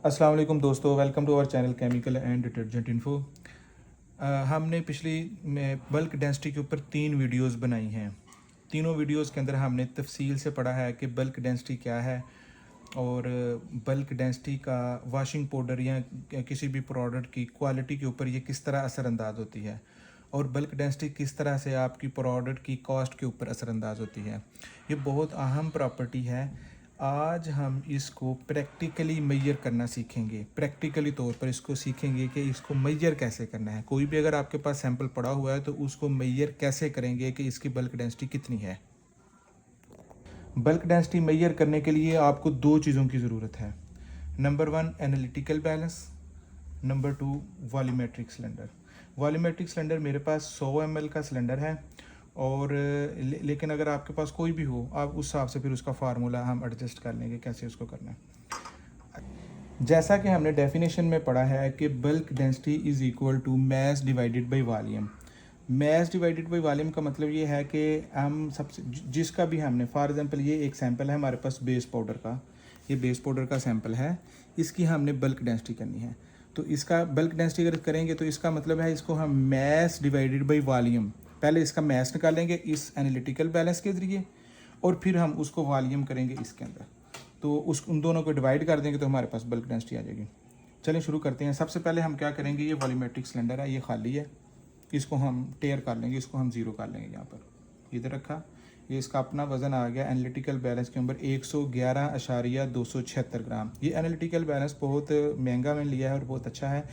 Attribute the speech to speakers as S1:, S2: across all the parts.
S1: अस्सलाम वालेकुम दोस्तों, welcome to our channel chemical and detergent info. हमने पिछली में बल्क डेंसिटी के ऊपर 3 वीडियोस बनाई हैं। तीनों वीडियोस के अंदर हमने तफसील से पढ़ा है कि बल्क डेंसिटी क्या है और बल्क डेंसिटी का वॉशिंग पाउडर या किसी भी प्रोडक्ट की क्वालिटी के ऊपर ये किस तरह असरअंदाज होती है और बल्क डेंसिटी किस तरह से आपकी प्रोडक्ट की कॉस्ट के ऊपर असरअंदाज होती है। ये बहुत अहम प्रॉपर्टी है। आज हम इसको प्रैक्टिकली मेजर करना सीखेंगे। प्रैक्टिकली तौर पर इसको सीखेंगे कि इसको मेजर कैसे करना है। कोई भी अगर आपके पास सैंपल पड़ा हुआ है तो उसको मेजर कैसे करेंगे कि इसकी बल्क डेंसिटी कितनी है। बल्क डेंसिटी मेजर करने के लिए आपको 2 चीज़ों की ज़रूरत है। Number 1 analytical balance, number 2 volumetric cylinder. Volumetric cylinder मेरे पास 100 ml का सिलेंडर है और लेकिन अगर आपके पास कोई भी हो आप उस हिसाब से फिर उसका फार्मूला हम एडजस्ट कर लेंगे कैसे उसको करना है। जैसा कि हमने डेफिनेशन में पढ़ा है कि bulk density is equal to mass divided by volume. Mass divided by volume का मतलब ये है कि हम सबसे जिसका भी हमने फॉर एग्जांपल ये एक सैंपल है हमारे पास बेस पाउडर का, ये बेस पाउडर का सैंपल है, इसकी हमने बल्क डेंसिटी करनी है। तो इसका बल्क डेंसिटी अगर करेंगे तो इसका मतलब है इसको हम मैस डिवाइडेड बाई वॉल्यूम, पहले इसका मैस निकालेंगे इस एनालिटिकल बैलेंस के ज़रिए और फिर हम उसको वॉल्यूम करेंगे इसके अंदर, तो उन दोनों को डिवाइड कर देंगे तो हमारे पास बल्क डेंसिटी आ जाएगी। चलिए शुरू करते हैं। सबसे पहले हम क्या करेंगे, ये वॉल्यूमेट्रिक सिलेंडर है, ये खाली है, इसको हम टेयर कर लेंगे, इसको हम ज़ीरो कर लेंगे। यहाँ पर इधर रखा, ये इसका अपना वज़न आ गया एनालिटिकल बैलेंस के ऊपर 111.276 ग्राम। ये एनालिटिकल बैलेंस बहुत महंगा मैंने लिया है और बहुत अच्छा है,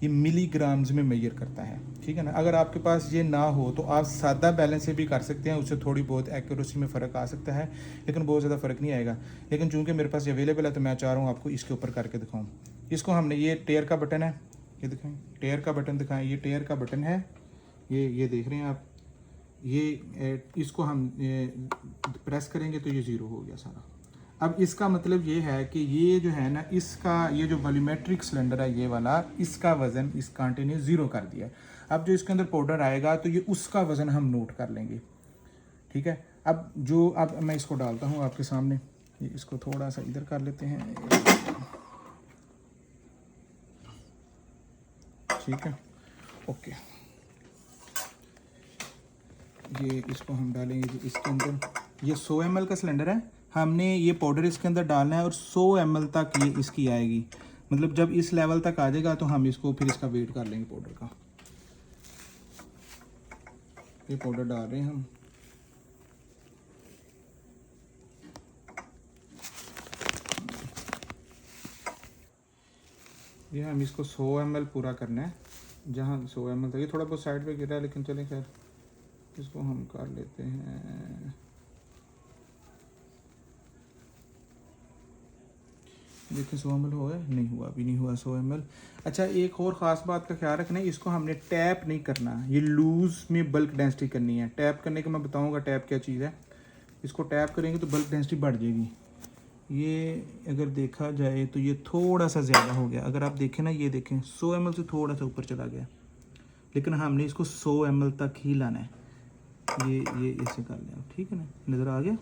S1: ये मिलीग्राम्स में मेजर करता है, ठीक है ना। अगर आपके पास ये ना हो तो आप सादा बैलेंस से भी कर सकते हैं, उससे थोड़ी बहुत एक्यूरेसी में फ़र्क आ सकता है लेकिन बहुत ज़्यादा फ़र्क नहीं आएगा। लेकिन चूंकि मेरे पास ये अवेलेबल है तो मैं चाह रहा हूँ आपको इसके ऊपर करके दिखाऊँ। इसको हमने, ये टेयर का बटन है, ये दिखाएँ, टेयर का बटन दिखाएँ, ये टेयर का बटन है, ये देख रहे हैं आप, ये इसको हम प्रेस करेंगे तो ये ज़ीरो हो गया सारा। अब इसका मतलब ये है कि ये जो है ना, इसका ये जो वॉल्यूमेट्रिक सिलेंडर है ये वाला, इसका वज़न इस कांटे ने ज़ीरो कर दिया। अब जो इसके अंदर पाउडर आएगा तो ये उसका वज़न हम नोट कर लेंगे, ठीक है। अब मैं इसको डालता हूँ आपके सामने, ये इसको थोड़ा सा इधर कर लेते हैं, ठीक है, ओके। ये इसको हम डालेंगे इसके अंदर, ये 100 ml का सिलेंडर है, हमने ये पाउडर इसके अंदर डालना है और 100 ml तक ये इसकी आएगी। मतलब जब इस लेवल तक आ जाएगा तो हम इसको फिर इसका वेट कर लेंगे पाउडर का। ये पाउडर डाल रहे हैं हम, ये हम इसको 100 ml पूरा करना है। जहाँ 100 ml तक, ये थोड़ा बहुत साइड पे गिरा है लेकिन चलें खैर, इसको हम कर लेते हैं। देखिए 100 ml हुआ है, नहीं हुआ, अभी नहीं हुआ 100 ml। अच्छा, एक और ख़ास बात का ख्याल रखना है, इसको हमने टैप नहीं करना, ये लूज़ में बल्क डेंसिटी करनी है। टैप करने का मैं बताऊंगा टैप क्या चीज़ है। इसको टैप करेंगे तो बल्क डेंसिटी बढ़ जाएगी। ये अगर देखा जाए तो ये थोड़ा सा ज़्यादा हो गया, अगर आप देखें ना, ये देखें 100 ml से थोड़ा सा ऊपर चला गया, लेकिन हमने इसको 100 ml तक ही लाना है। ये ऐसे कर लें, ठीक है ना, नज़र आ गया।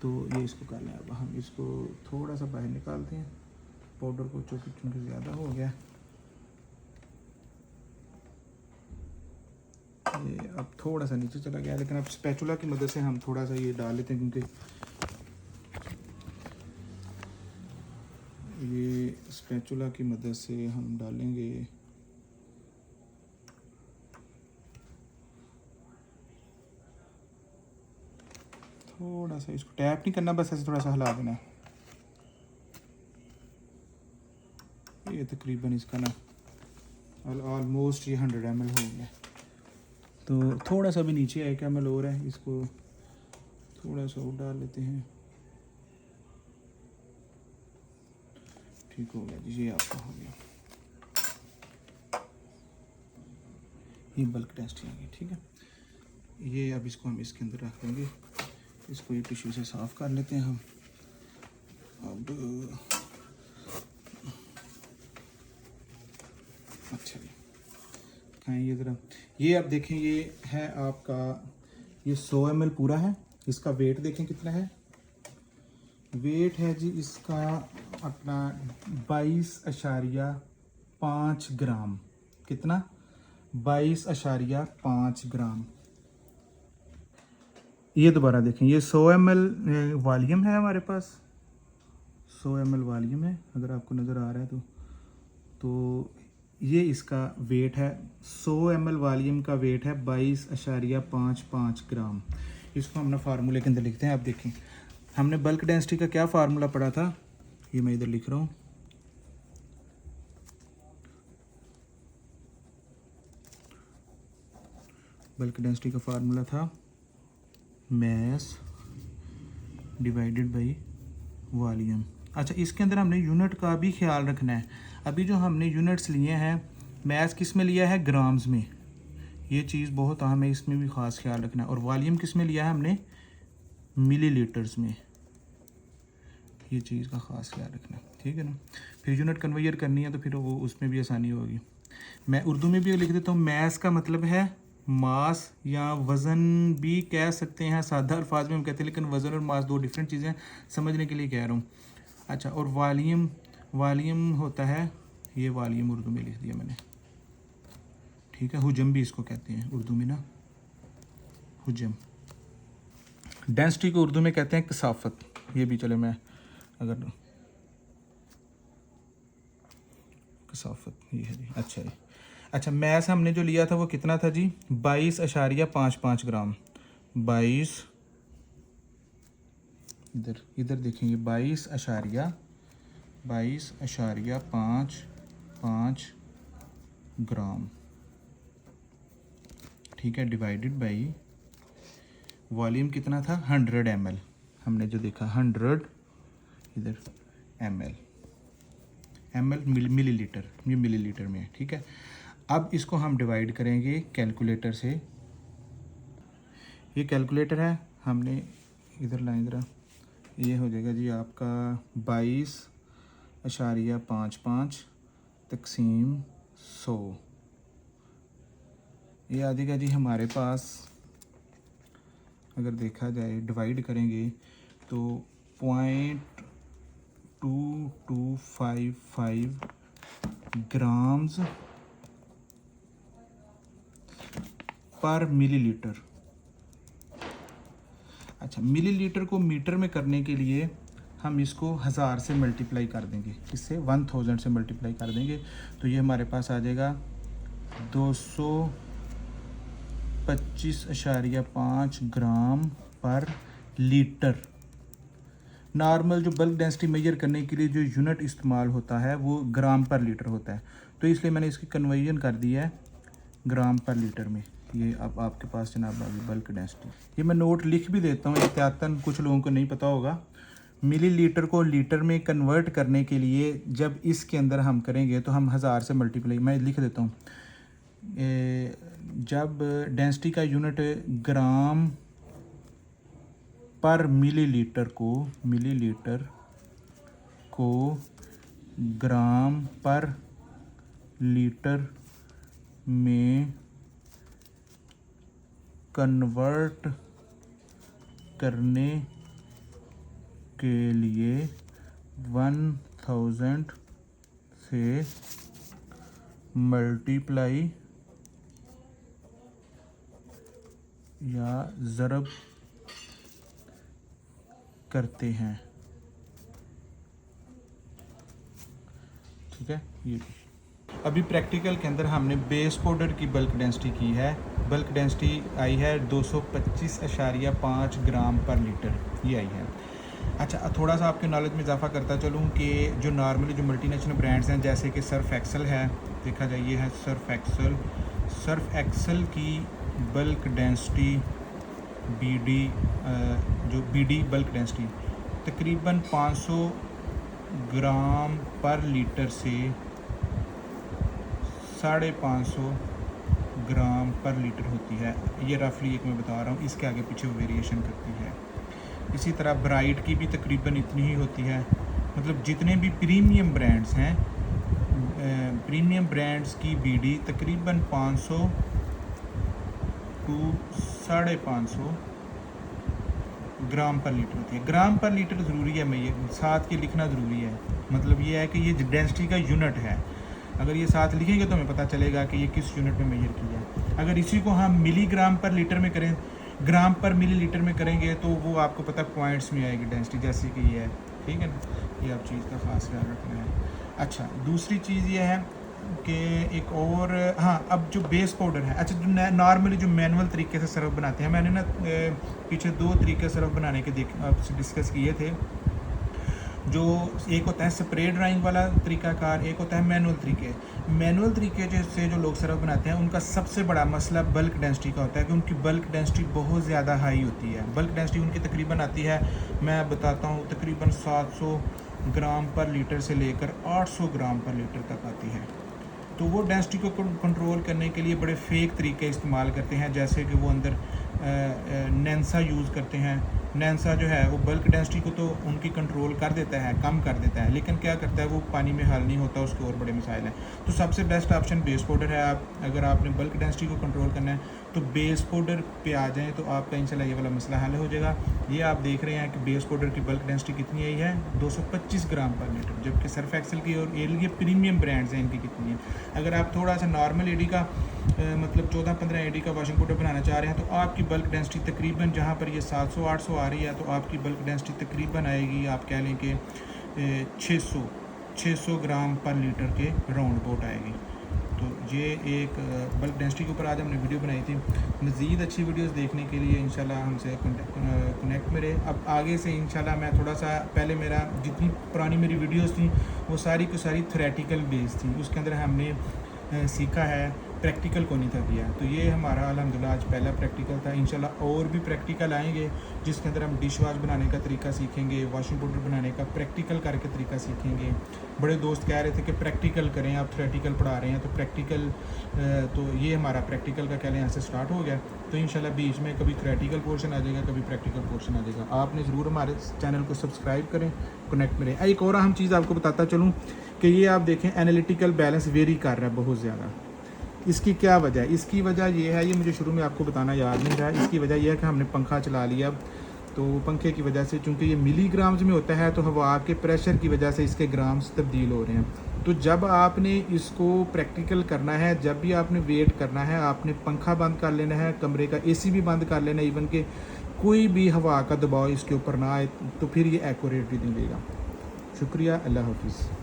S1: तो ये इसको कर लें। अब हम इसको थोड़ा सा बाहर निकालते हैं, पाउडर को चूँकि ज़्यादा हो गया। ये अब थोड़ा सा नीचे चला गया, लेकिन अब स्पैचुला की मदद से हम थोड़ा सा ये डाल लेते हैं, क्योंकि ये स्पैचुला की मदद से हम डालेंगे। थोड़ा सा इसको टैप नहीं करना, बस ऐसे थोड़ा सा हिला देना। ये तकरीबन इसका ना ऑलमोस्ट ये 100 ml हो गया। तो थोड़ा सा भी नीचे है, क्या ml और है, इसको थोड़ा सा और डाल लेते हैं। ठीक हो गया जी, ये आपका हो गया, ये बल्क डेंसिटी आ गई, ठीक है। ये अब इसको हम इसके अंदर रख देंगे, इसको ये टिश्यू से साफ़ कर लेते हैं हम। अब अच्छा जी, खाएँ ये ज़रा, ये अब देखें, ये है आपका, ये 100 ml पूरा है। इसका वेट देखें कितना है, वेट है जी इसका अपना 22.5 ग्राम। कितना? 22.5 ग्राम। ये दोबारा देखें, ये 100 ml वॉल्यूम है हमारे पास, 100 ml वॉल्यूम है, अगर आपको नज़र आ रहा है तो ये इसका वेट है, 100 ml वॉल्यूम का वेट है 22.55 ग्राम। इसको हम ना फार्मूले के अंदर लिखते हैं। आप देखें, हमने बल्क डेंसिटी का क्या फार्मूला पढ़ा था, ये मैं इधर लिख रहा हूँ। बल्क डेंसिटी का फार्मूला था मैस डिवाइडेड बाई वॉल्यूम। अच्छा, इसके अंदर हमने यूनिट का भी ख्याल रखना है। अभी जो हमने यूनिट्स लिए हैं, मैस किस में लिया है? ग्राम्स में। ये चीज़ बहुत अहम है, इसमें भी ख़ास ख्याल रखना है। और वॉल्यूम किस में लिया है हमने? मिलीलीटर्स में। ये चीज़ का ख़ास ख्याल रखना है, ठीक है ना। फिर यूनिट कन्वर्ट करनी है तो फिर वो उसमें भी आसानी होगी। मैं उर्दू में भी लिख देता हूँ। मैस का मतलब है मास या वज़न भी कह सकते हैं, सादा अल्फाज में हम कहते हैं, लेकिन वज़न और मास दो डिफरेंट चीज़ें, समझने के लिए कह रहा हूँ। अच्छा, और वॉल्यूम होता है, ये वॉल्यूम उर्दू में लिख दिया मैंने, ठीक है। हुजम भी इसको कहते हैं उर्दू में ना, हुजम। डेंसिटी को उर्दू में कहते हैं कसाफत। ये भी चले, मैं अगर कसाफत ये है जी। अच्छा जी, अच्छा, मैस हमने जो लिया था वो कितना था जी? 22.55 ग्राम। 22, इधर देखेंगे, 22.55 ग्राम, ठीक है, डिवाइडेड बाई वॉल्यूम कितना था? 100 ml। हमने जो देखा 100 इधर ml मिलीलीटर, ये मिलीलीटर में है, ठीक है। अब इसको हम डिवाइड करेंगे कैलकुलेटर से। ये कैलकुलेटर है, हमने इधर लाइन ज़रा, ये हो जाएगा जी आपका 22.55 तकसीम 100। ये आ जाएगा जी हमारे पास, अगर देखा जाए डिवाइड करेंगे तो 0.2255 ग्राम्स पर मिलीलीटर। अच्छा, मिलीलीटर को मीटर में करने के लिए हम इसको 1000 से मल्टीप्लाई कर देंगे, इससे 1000 से मल्टीप्लाई कर देंगे, तो ये हमारे पास आ जाएगा 225.5 ग्राम पर लीटर। नॉर्मल जो बल्क डेंसिटी मेजर करने के लिए जो यूनिट इस्तेमाल होता है वो ग्राम पर लीटर होता है, तो इसलिए मैंने इसकी कन्वर्जन कर दी है ग्राम पर लीटर में। ये अब आपके पास जनाब अभी बल्क डेंसिटी, ये मैं नोट लिख भी देता हूँ एहतियातन, कुछ लोगों को नहीं पता होगा। मिलीलीटर को लीटर में कन्वर्ट करने के लिए जब इसके अंदर हम करेंगे तो हम 1000 से मल्टीप्लाई, मैं लिख देता हूँ, जब डेंसिटी का यूनिट ग्राम पर मिलीलीटर को ग्राम पर लीटर में कन्वर्ट करने के लिए 1000 से मल्टीप्लाई या ज़रब करते हैं, ठीक है। ये अभी प्रैक्टिकल के अंदर हमने बेस पाउडर की बल्क डेंसिटी की है। बल्क डेंसिटी आई है 225.5 ग्राम पर लीटर, ये आई है। अच्छा, थोड़ा सा आपके नॉलेज में इजाफा करता चलूँ कि जो नॉर्मली जो मल्टीनेशनल ब्रांड्स हैं, जैसे कि सर्फ एक्सल है, देखा जाए ये है सर्फ एक्सल की bulk density BD bulk density तकरीबन 500 ग्राम पर लीटर से 550 ग्राम पर लीटर होती है। ये रफली एक मैं बता रहा हूँ, इसके आगे पीछे वेरिएशन करती है। इसी तरह ब्राइट की भी तकरीबन इतनी ही होती है। मतलब जितने भी प्रीमियम ब्रांड्स हैं, प्रीमियम ब्रांड्स की बीडी तकरीबन 500 to 550 ग्राम पर लीटर होती है। ग्राम पर लीटर ज़रूरी है, मैं ये साथ के लिखना ज़रूरी है। मतलब ये है कि ये डेंसिटी का यूनिट है। अगर ये साथ लिखेंगे तो हमें पता चलेगा कि ये किस यूनिट में मेजर किया है। अगर इसी को हम मिलीग्राम पर लीटर में करें, ग्राम पर मिलीलीटर में करेंगे तो वो आपको पता पॉइंट्स में आएगी डेंसिटी, जैसे कि ये है। ठीक है ना, ये आप चीज़ का ख़ास ख्याल रखना है। अच्छा, दूसरी चीज़ ये है कि एक और, हाँ, अब जो बेस पाउडर है, अच्छा, जो नॉर्मली जो मैनुअल तरीके से सरफ बनाते हैं, मैंने ना पीछे 2 तरीके सरफ बनाने के आपसे डिस्कस किए थे। जो एक होता है स्प्रे ड्राइंग वाला तरीकाकार, एक होता है मैनुअल तरीके। मैनुअल तरीके से जो लोग सरफ बनाते हैं उनका सबसे बड़ा मसला बल्क डेंसिटी का होता है कि उनकी बल्क डेंसिटी बहुत ज़्यादा हाई होती है। बल्क डेंसिटी उनकी तकरीबन आती है, मैं बताता हूँ, तकरीबन 700 ग्राम पर लीटर से लेकर 800 ग्राम पर लीटर तक आती है। तो वो डेंसिटी को कंट्रोल करने के लिए बड़े फेक तरीके इस्तेमाल करते हैं, जैसे कि वो अंदर नैंसा यूज़ करते हैं। नैंसा जो है वो बल्क डेंसिटी को तो उनकी कंट्रोल कर देता है, कम कर देता है, लेकिन क्या करता है वो पानी में हल नहीं होता, उसके और बड़े मिसाइल हैं। तो सबसे बेस्ट ऑप्शन बेस पाउडर है। आप अगर आपने बल्क डेंसिटी को कंट्रोल करना है तो बेस पाउडर पे आ जाएँ तो आपका इंशाल्लाह ये वाला मसला हल हो जाएगा। ये आप देख रहे हैं कि बेस पाउडर की बल्क डेंसिटी कितनी आई है, 225 ग्राम पर लीटर, जबकि सर्फ एक्सेल की और ये प्रीमियम ब्रांड्स हैं, इनकी कितनी है। अगर आप थोड़ा सा नॉर्मल एडी का मतलब 14-15 एडी का वॉशिंग पाउडर बनाना चाह रहे हैं तो आपकी बल्क डेंसिटी तकरीबन, जहाँ पर ये 700-800 आ रही है, तो आपकी बल्क डेंसिटी तकरीबन आएगी, आप कह लें कि 600 ग्राम पर लीटर के राउंड अबाउट आएगी। तो ये एक बल्क डेंसिटी के ऊपर आज हमने वीडियो बनाई थी। मज़ीद अच्छी वीडियोस देखने के लिए इंशाल्लाह हमसे कनेक्ट में रहे। अब आगे से इंशाल्लाह मैं थोड़ा सा, पहले मेरा जितनी पुरानी मेरी वीडियोस थी वो सारी की सारी थ्योरेटिकल बेस थी, उसके अंदर हमने सीखा है, प्रैक्टिकल को नहीं था किया। तो ये हमारा अल्हम्दुलिल्लाह आज पहला प्रैक्टिकल था। इंशाल्लाह और भी प्रैक्टिकल आएंगे जिसके अंदर हम डिश वाश बनाने का तरीका सीखेंगे, वॉशिंग पाउडर बनाने का प्रैक्टिकल करके तरीका सीखेंगे। बड़े दोस्त कह रहे थे कि प्रैक्टिकल करें, आप थ्योरेटिकल पढ़ा रहे हैं तो प्रैक्टिकल, तो ये हमारा प्रैक्टिकल का कह लें यहाँ से स्टार्ट हो गया। तो इंशाल्लाह बीच में कभी थ्योरेटिकल पोर्शन आ जाएगा, कभी प्रैक्टिकल पोर्शन आ जाएगा। आपने ज़रूर हमारे चैनल को सब्सक्राइब करें, कनेक्ट में रहें। एक और अहम चीज़ आपको बताता चलूँ कि ये आप देखें एनालिटिकल बैलेंस वेरी कर रहा है बहुत ज़्यादा। इसकी क्या वजह है? इसकी वजह ये है, ये मुझे शुरू में आपको बताना याद नहीं रहा। इसकी वजह यह है कि हमने पंखा चला लिया, तो पंखे की वजह से, चूँकि ये मिलीग्राम्स में होता है, तो हवा के प्रेशर की वजह से इसके ग्राम्स तब्दील हो रहे हैं। तो जब आपने इसको प्रैक्टिकल करना है, जब भी आपने वेट करना है, आपने पंखा बंद कर लेना है, कमरे का AC भी बंद कर लेना है, इवन के कोई भी हवा का दबाव इसके ऊपर ना आए, तो फिर ये एक्यूरेट रीडिंग देगा। शुक्रिया, अल्लाह हाफिज़।